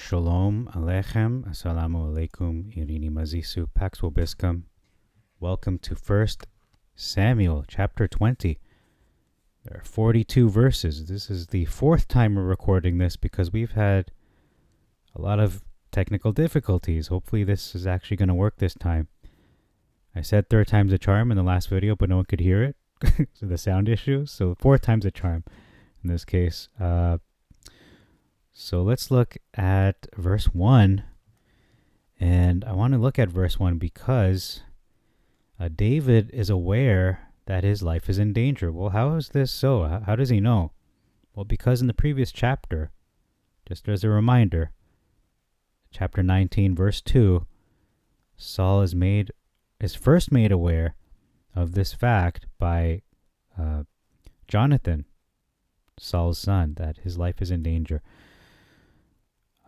Shalom Aleichem, Assalamu Alaikum, Irini Mazisu, Pax Vobiscum. Welcome to 1 Samuel, chapter 20. There are 42 verses. This is the fourth time we're recording this because we've had a lot of technical difficulties. Hopefully this is actually going to work this time. I said third time's a charm in the last video, but no one could hear it. So the sound issue. So fourth time's a charm in this case. So let's look at verse 1. And I want to look at verse 1 because David is aware that his life is in danger. Well, how is this so? How does he know? Well, because in the previous chapter, just as a reminder, chapter 19, verse 2, Saul is first made aware of this fact by Jonathan, Saul's son, that his life is in danger.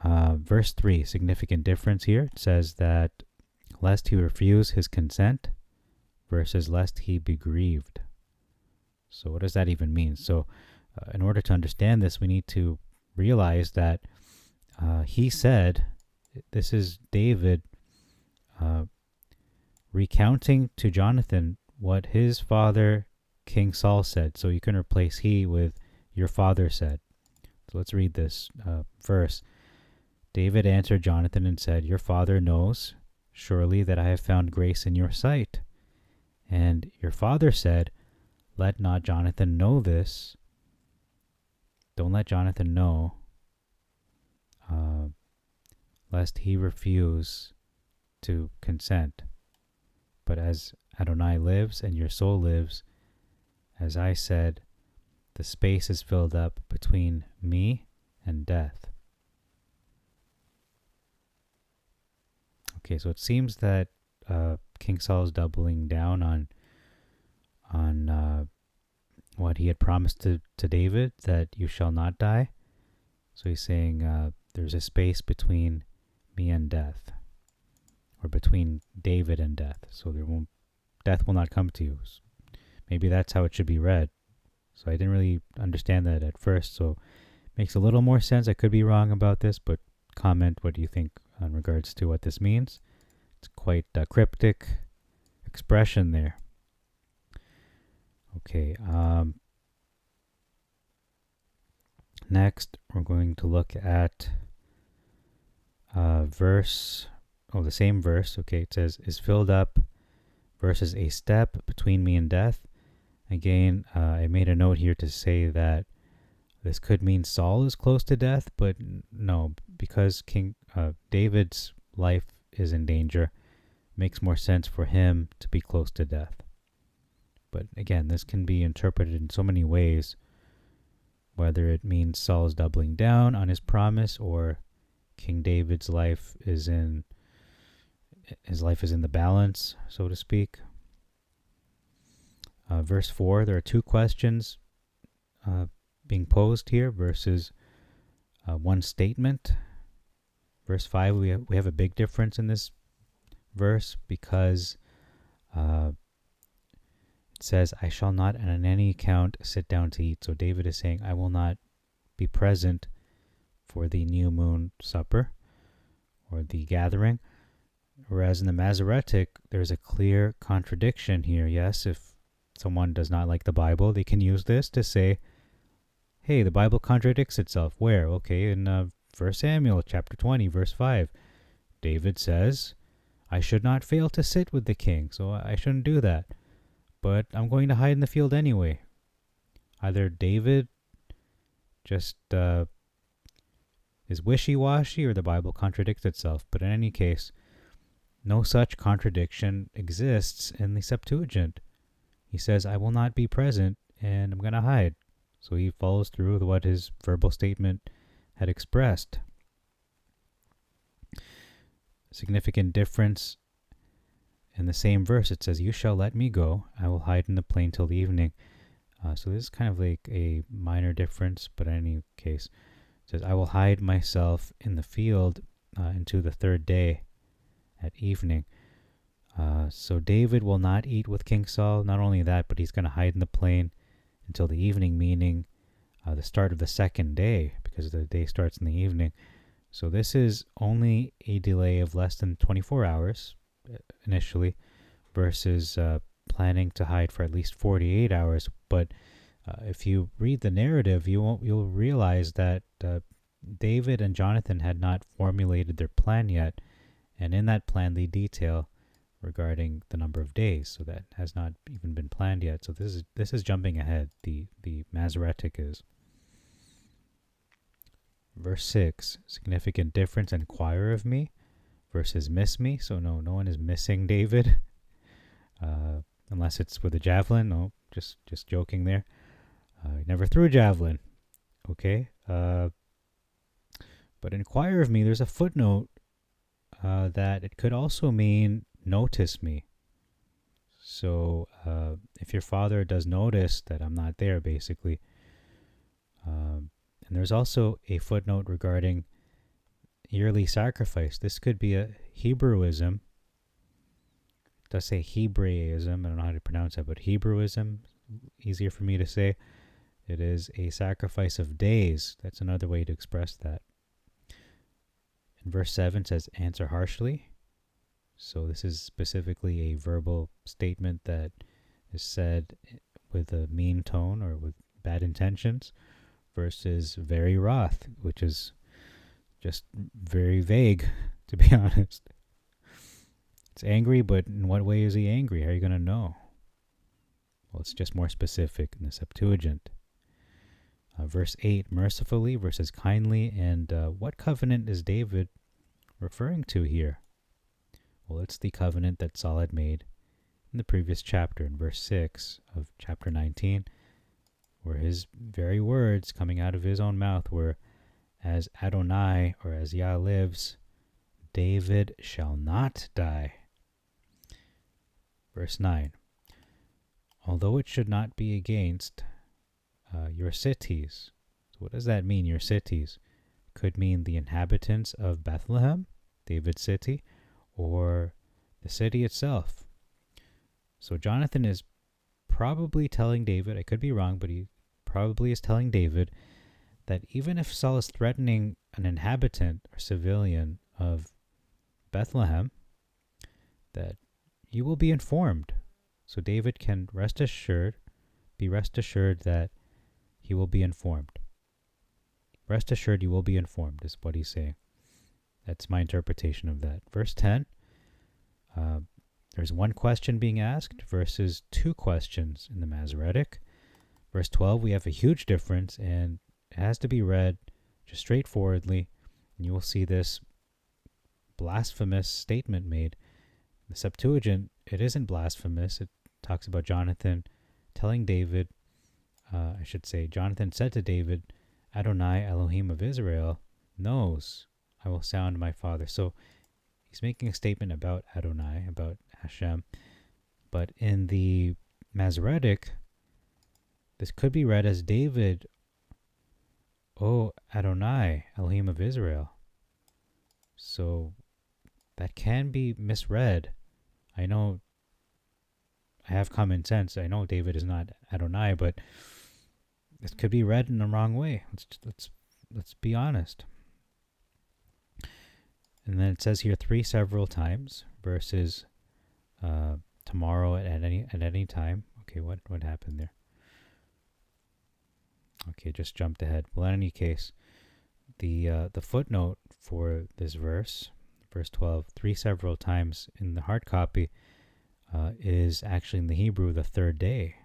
Verse 3, significant difference here. It says that lest he refuse his consent versus lest he be grieved. So what does that even mean? So in order to understand this, we need to realize that he said, this is David recounting to Jonathan what his father, King Saul, said. So you can replace he with your father said. So let's read this verse. David answered Jonathan and said, "Your father knows surely that I have found grace in your sight." And your father said, "Let not Jonathan know this." Don't let Jonathan know, lest he refuse to consent. But as Adonai lives and your soul lives, as I said, the space is filled up between me and death. Okay, so it seems that King Saul is doubling down on what he had promised to David, that you shall not die. So he's saying there's a space between me and death, or between David and death. So death will not come to you. Maybe that's how it should be read. So I didn't really understand that at first. So it makes a little more sense. I could be wrong about this, but comment what do you think in regards to what this means. It's quite a cryptic expression there. Okay. Next, we're going to look at the same verse. Okay, it says, is filled up versus a step between me and death. Again, I made a note here to say that this could mean Saul is close to death, but no, because King David's life is in danger, makes more sense for him to be close to death. But again, this can be interpreted in so many ways, whether it means Saul is doubling down on his promise, or King David's life is in the balance, so to speak. Verse 4, there are two questions being posed here versus one statement. Verse 5, we have a big difference in this verse because it says, I shall not on any account sit down to eat. So David is saying, I will not be present for the new moon supper or the gathering. Whereas in the Masoretic, there's a clear contradiction here. Yes, if someone does not like the Bible, they can use this to say, hey, the Bible contradicts itself. Where? Okay, in 1 Samuel chapter 20, verse 5, David says, I should not fail to sit with the king, so I shouldn't do that. But I'm going to hide in the field anyway. Either David just is wishy-washy, or the Bible contradicts itself. But in any case, no such contradiction exists in the Septuagint. He says, I will not be present, and I'm going to hide. So he follows through with what his verbal statement had expressed. Significant difference in the same verse. It says, you shall let me go. I will hide in the plain till the evening. So this is kind of like a minor difference, but in any case, it says, I will hide myself in the field into the third day at evening. So David will not eat with King Saul. Not only that, but he's going to hide in the plain until the evening, meaning the start of the second day, because the day starts in the evening. So this is only a delay of less than 24 hours initially versus planning to hide for at least 48 hours. But if you read the narrative, you'll realize that David and Jonathan had not formulated their plan yet, and in that plan they detail regarding the number of days, so that has not even been planned yet. So this is jumping ahead. The Masoretic is. Verse 6, significant difference, inquire of me versus miss me. So no one is missing David, unless it's with a javelin. No, just joking there. He never threw a javelin. Okay. But inquire of me, there's a footnote that it could also mean notice me. So if your father does notice that I'm not there, basically. And there's also a footnote regarding yearly sacrifice. This could be a Hebrewism. It does say Hebraism. I don't know how to pronounce that, but Hebrewism, easier for me to say. It is a sacrifice of days. That's another way to express that. In verse 7 it says, answer harshly. So this is specifically a verbal statement that is said with a mean tone or with bad intentions, versus very wroth, which is just very vague, to be honest. It's angry, but in what way is he angry? How are you going to know? Well, it's just more specific in the Septuagint. Verse 8, mercifully versus kindly. And what covenant is David referring to here? Well, it's the covenant that Saul had made in the previous chapter, in verse 6 of chapter 19, where his very words coming out of his own mouth were, as Adonai, or as Yah lives, David shall not die. Verse 9, although it should not be against your cities. So what does that mean, your cities? Could mean the inhabitants of Bethlehem, David's city, or the city itself. So Jonathan is probably telling David, I could be wrong, but he probably is telling David that even if Saul is threatening an inhabitant or civilian of Bethlehem, that you will be informed. So David can be rest assured that he will be informed. Rest assured you will be informed is what he's saying. That's my interpretation of that. Verse 10, there's one question being asked versus two questions in the Masoretic. Verse 12, we have a huge difference, and it has to be read just straightforwardly, and you will see this blasphemous statement made. The Septuagint, it isn't blasphemous. It talks about Jonathan telling David, Jonathan said to David, Adonai, Elohim of Israel, knows I will sound my father. So he's making a statement about Adonai, about Hashem. But in the Masoretic, this could be read as David, O Adonai, Elohim of Israel. So that can be misread. I know I have common sense. I know David is not Adonai, but this could be read in the wrong way. Let's be honest. And then it says here several times versus tomorrow at any time. Okay, what happened there? Okay, just jumped ahead. Well, in any case, the footnote for this verse 12, several times in the hard copy, is actually in the Hebrew the third day.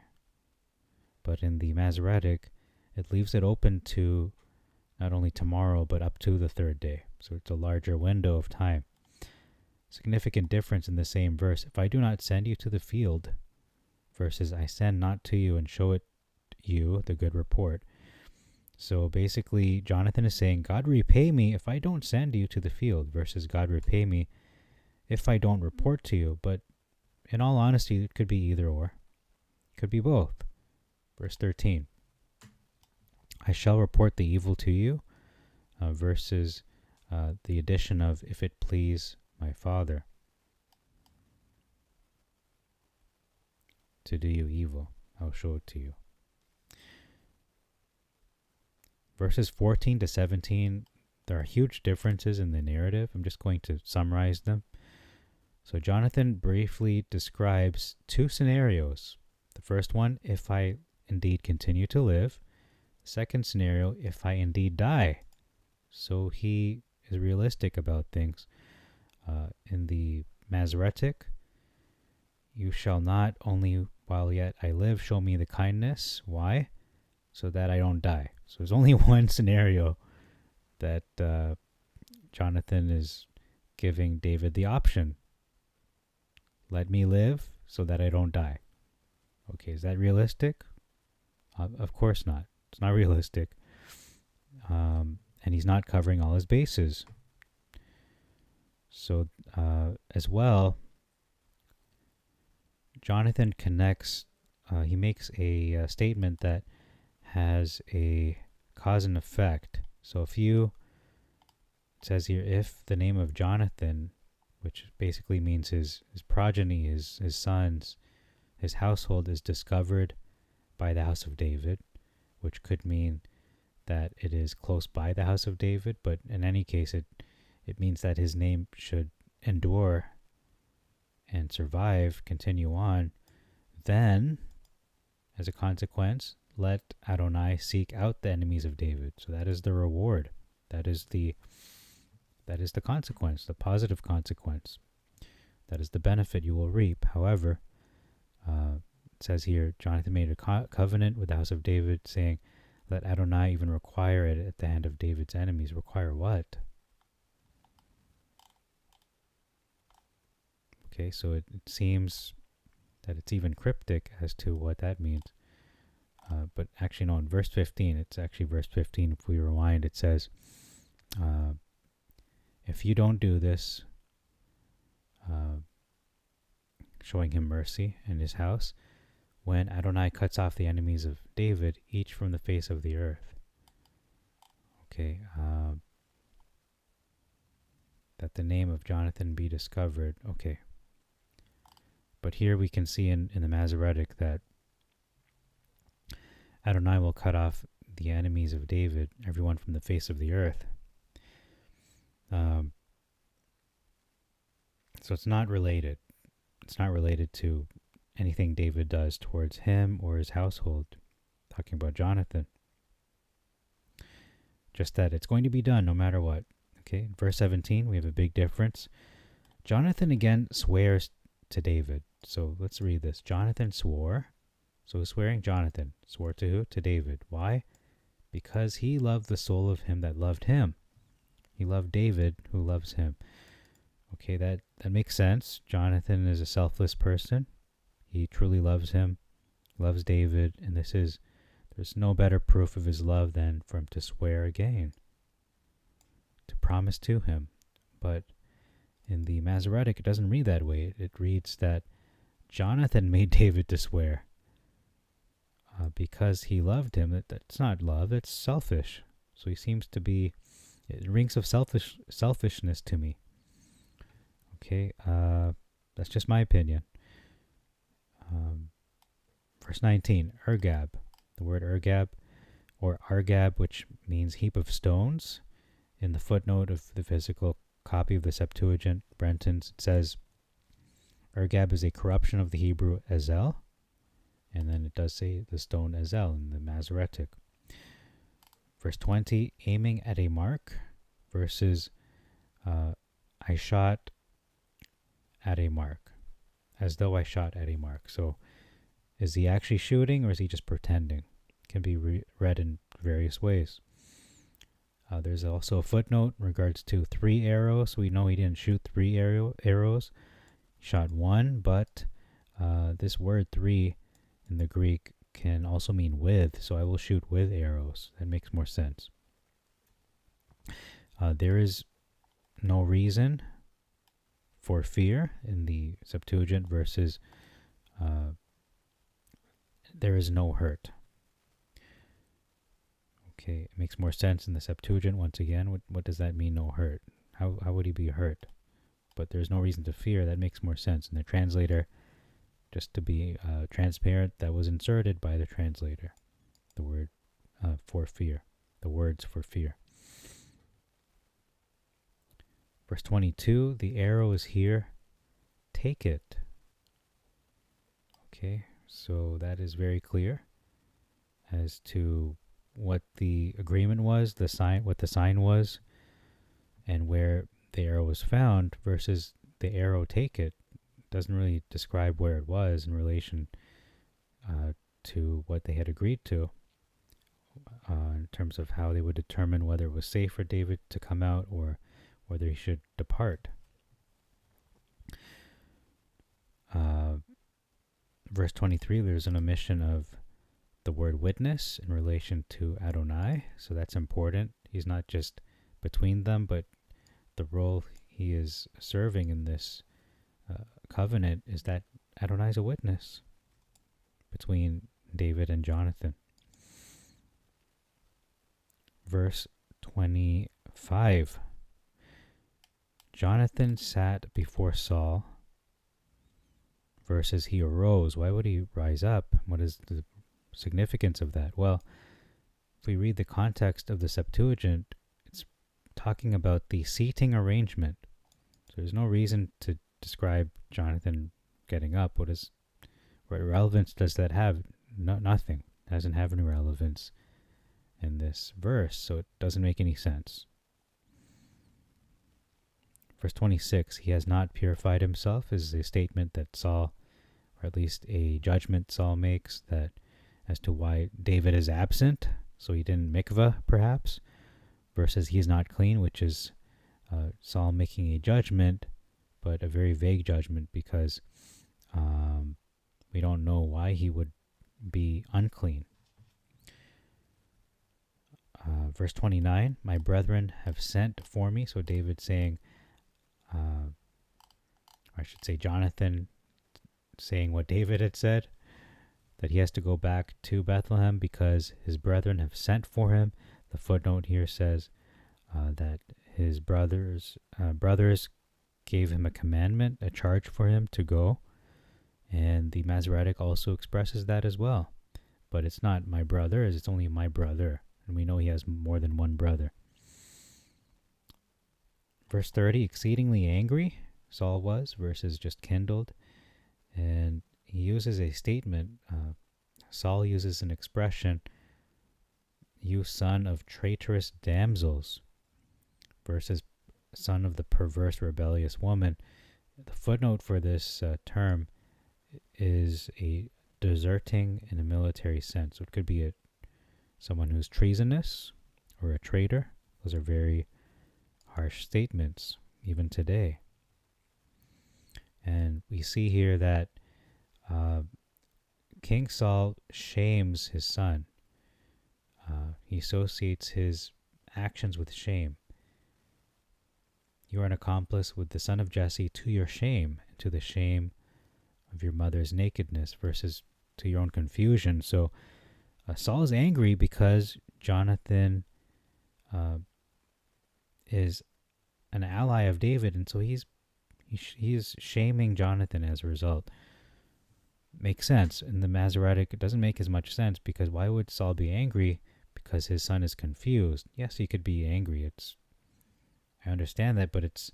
But in the Masoretic, it leaves it open to not only tomorrow, but up to the third day. So it's a larger window of time. Significant difference in the same verse. If I do not send you to the field, versus I send not to you and show it you the good report. So basically, Jonathan is saying, God repay me if I don't send you to the field, versus God repay me if I don't report to you. But in all honesty, it could be either or. It could be both. Verse 13, I shall report the evil to you, versus the addition of if it please my Father to do you evil, I'll show it to you. Verses 14 to 17, there are huge differences in the narrative. I'm just going to summarize them. So Jonathan briefly describes two scenarios. The first one, if I indeed continue to live. The second scenario, if I indeed die. So he is realistic about things. In the Masoretic, you shall not only while yet I live show me the kindness. Why? So that I don't die. So there's only one scenario that Jonathan is giving David the option. Let me live so that I don't die. Okay, is that realistic? Of course not. It's not realistic. And he's not covering all his bases. So as well, Jonathan connects, he makes a statement that has a cause and effect. So if you, it says here, if the name of Jonathan, which basically means his progeny, his sons, his household is discovered by the house of David, which could mean that it is close by the house of David, but in any case it means that his name should endure and survive, continue on. Then, as a consequence, let Adonai seek out the enemies of David. So that is the reward. That is the consequence, the positive consequence. That is the benefit you will reap. However, it says here, Jonathan made a covenant with the house of David, saying, let Adonai even require it at the hand of David's enemies. Require what? Okay, so it seems that it's even cryptic as to what that means. But actually, no, in verse 15, it's actually verse 15. If we rewind, it says, if you don't do this, showing him mercy in his house, when Adonai cuts off the enemies of David, each from the face of the earth. Okay, that the name of Jonathan be discovered. Okay. But here we can see in the Masoretic that Adonai will cut off the enemies of David, everyone from the face of the earth. So it's not related. It's not related to anything David does towards him or his household. Talking about Jonathan. Just that it's going to be done no matter what. Okay, verse 17, we have a big difference. Jonathan again swears to David. So let's read this. Jonathan swore. So he's swearing Jonathan. Swore to who? To David. Why? Because he loved the soul of him that loved him. He loved David who loves him. Okay, that makes sense. Jonathan is a selfless person. He truly loves him, loves David, and there's no better proof of his love than for him to swear again, to promise to him. But in the Masoretic, it doesn't read that way. It reads that Jonathan made David to swear because he loved him. That's not love, it's selfish. So he seems to be, it rings of selfishness to me. Okay, that's just my opinion. Verse 19, Ergab. The word Ergab, or Argab, which means heap of stones. In the footnote of the physical copy of the Septuagint, Brenton's, it says, Ergab is a corruption of the Hebrew ezel, and then it does say the stone ezel in the Masoretic. Verse 20, aiming at a mark, versus I shot at a mark, as though I shot at a mark. So is he actually shooting, or is he just pretending? It can be read in various ways. There's also a footnote in regards to 3 arrows. We know he didn't shoot 3 arrows. He shot 1, but this word 3 in the Greek can also mean with, so I will shoot with arrows. That makes more sense. There is no reason for fear in the Septuagint versus there is no hurt. Okay, it makes more sense in the Septuagint. Once again, what does that mean, no hurt? How would he be hurt? But there's no reason to fear. That makes more sense. And the translator, just to be transparent, that was inserted by the translator. The word for fear. The words for fear. Verse 22, the arrow is here, take it. Okay, so that is very clear as to what the agreement was, what the sign was, and where the arrow was found versus the arrow take it. Doesn't really describe where it was in relation to what they had agreed to in terms of how they would determine whether it was safe for David to come out or whether he should depart. Verse 23, there's an omission of the word witness in relation to Adonai, so that's important. He's not just between them, but the role he is serving in this covenant is that Adonai is a witness between David and Jonathan. Verse 25, Jonathan sat before Saul versus he arose. Why would he rise up? What is the significance of that? Well, if we read the context of the Septuagint, it's talking about the seating arrangement. So there's no reason to describe Jonathan getting up. What relevance does that have? Nothing. It doesn't have any relevance in this verse, so it doesn't make any sense. Verse 26, he has not purified himself, is a statement that Saul, or at least a judgment Saul makes, that as to why David is absent, so he didn't mikvah, perhaps, versus he is not clean, which is Saul making a judgment, but a very vague judgment because we don't know why he would be unclean. Verse 29, my brethren have sent for me. So David saying, or I should say Jonathan saying what David had said, that he has to go back to Bethlehem because his brethren have sent for him. The footnote here says that his brothers gave him a commandment, a charge for him to go. And the Masoretic also expresses that as well. But it's not my brother, it's only my brother. And we know he has more than one brother. Verse 30, exceedingly angry Saul was versus just kindled. And he uses a statement. Saul uses an expression, you son of traitorous damsels, versus son of the perverse rebellious woman. The footnote for this term is a deserting in a military sense. So it could be someone who's treasonous or a traitor. Those are very harsh statements, even today. And we see here that King Saul shames his son. He associates his actions with shame. You are an accomplice with the son of Jesse to your shame, and to the shame of your mother's nakedness, versus to your own confusion. So Saul is angry because Jonathan is an ally of David, and so he's shaming Jonathan as a result. Makes sense. In the Masoretic, it doesn't make as much sense because why would Saul be angry? Because his son is confused. Yes, he could be angry. I understand that, but it's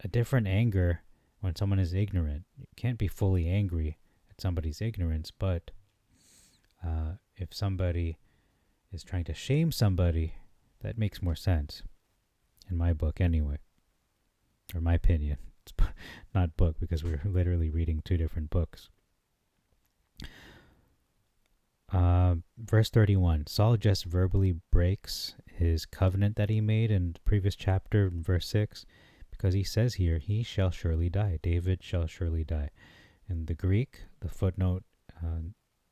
a different anger when someone is ignorant. You can't be fully angry at somebody's ignorance, but if somebody is trying to shame somebody, that makes more sense. In my book, anyway. Or my opinion. It's not book, because we're literally reading two different books. Verse 31. Saul just verbally breaks his covenant that he made in the previous chapter, in verse 6, because he says here, he shall surely die. David shall surely die. In the Greek, the footnote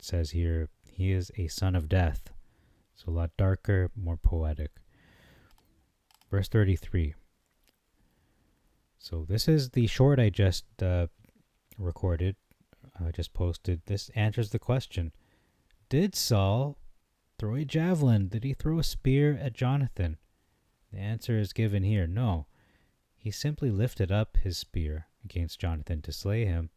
says here, he is a son of death. So a lot darker, more poetic. Verse 33. So this is the short I just recorded, just posted. This answers the question. Did Saul throw a javelin? Did he throw a spear at Jonathan? The answer is given here. No. He simply lifted up his spear against Jonathan to slay him.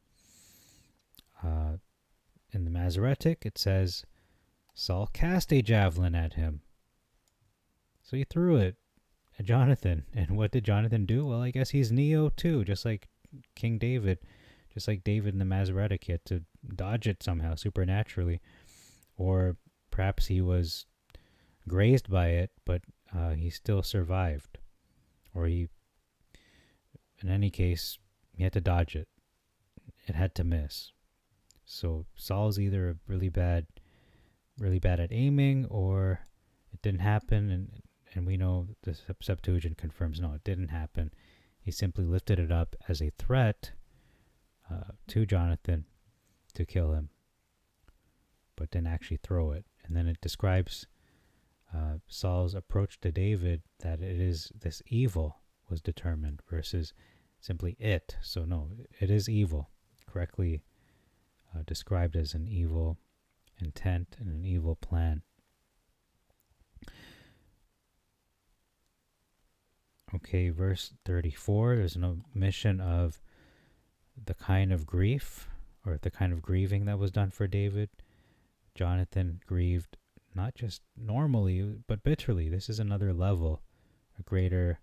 In the Masoretic, it says, Saul cast a javelin at him. So he threw it, Jonathan. And what did Jonathan do? Well, I guess he's Neo too, just like King David, just like David in the Masoretic. He had to dodge it somehow, supernaturally. Or perhaps he was grazed by it, but he still survived. Or he, in any case, he had to dodge it. It had to miss. So Saul's either really bad at aiming, or it didn't happen, and we know the Septuagint confirms no, it didn't happen. He simply lifted it up as a threat to Jonathan to kill him, but didn't actually throw it. And then it describes Saul's approach to David, that it is this evil was determined versus simply it. So no, it is evil, correctly described as an evil intent and an evil plan. Okay, verse 34, there's an omission of the kind of grief or the kind of grieving that was done for David. Jonathan grieved not just normally, but bitterly. This is another level, a greater,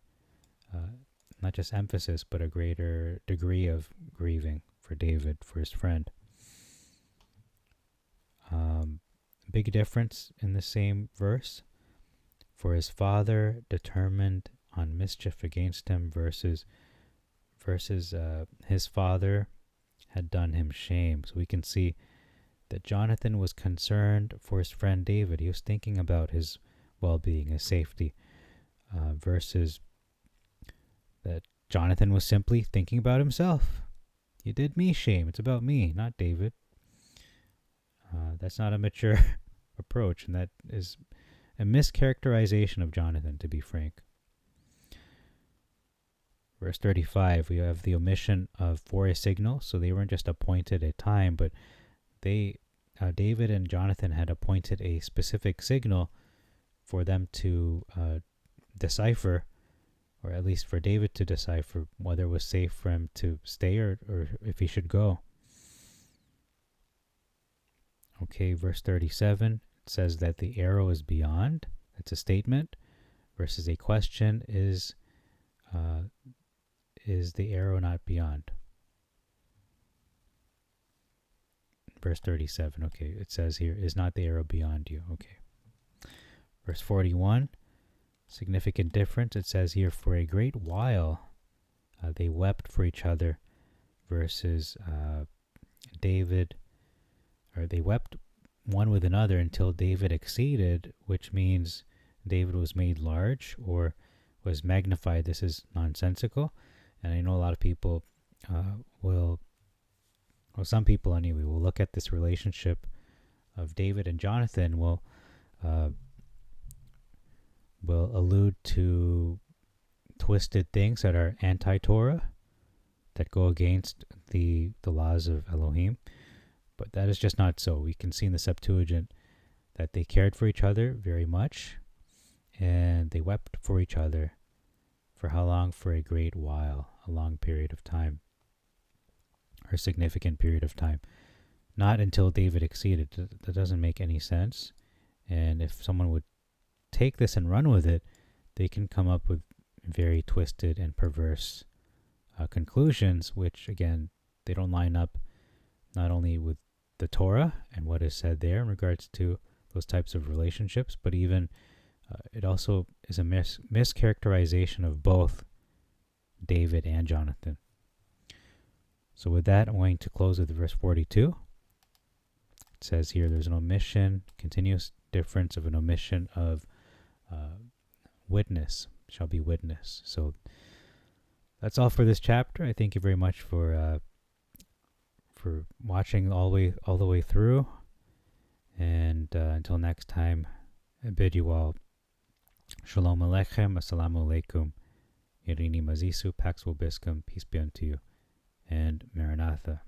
not just emphasis, but a greater degree of grieving for David, for his friend. Big difference in the same verse. For his father determined on mischief against him versus his father had done him shame. So we can see that Jonathan was concerned for his friend David. He was thinking about his well-being, his safety, versus that Jonathan was simply thinking about himself. You did me shame. It's about me, not David. That's not a mature approach, and that is a mischaracterization of Jonathan, to be frank. Verse 35, we have the omission of for a signal. So they weren't just appointed a time, but David and Jonathan had appointed a specific signal for them to decipher, or at least for David to decipher whether it was safe for him to stay or if he should go. Okay, verse 37, it says that the arrow is beyond. That's a statement. Versus a question, is the arrow not beyond? Verse 37, okay, it says here, is not the arrow beyond you? Okay. Verse 41, significant difference. It says here, for a great while they wept for each other, versus David, or they wept one with another until David exceeded, which means David was made large or was magnified. This is nonsensical. And I know a lot of people some people anyway, will look at this relationship of David and Jonathan, will allude to twisted things that are anti-Torah, that go against the laws of Elohim. But that is just not so. We can see in the Septuagint that they cared for each other very much, and they wept for each other. For how long? For a great while, a long period of time, or a significant period of time. Not until David exceeded. That doesn't make any sense. And if someone would take this and run with it, they can come up with very twisted and perverse conclusions, which, again, they don't line up not only with the Torah and what is said there in regards to those types of relationships, but even it also is a mischaracterization of both David and Jonathan. So with that, I'm going to close with verse 42. It says here, there's an omission, continuous difference of an omission of witness, shall be witness. So that's all for this chapter. I thank you very much for watching all the way through. And until next time, I bid you all Shalom Aleichem, Assalamu Alaikum, Irini Mazisu, Pax Vobiscum, peace be unto you, and Maranatha.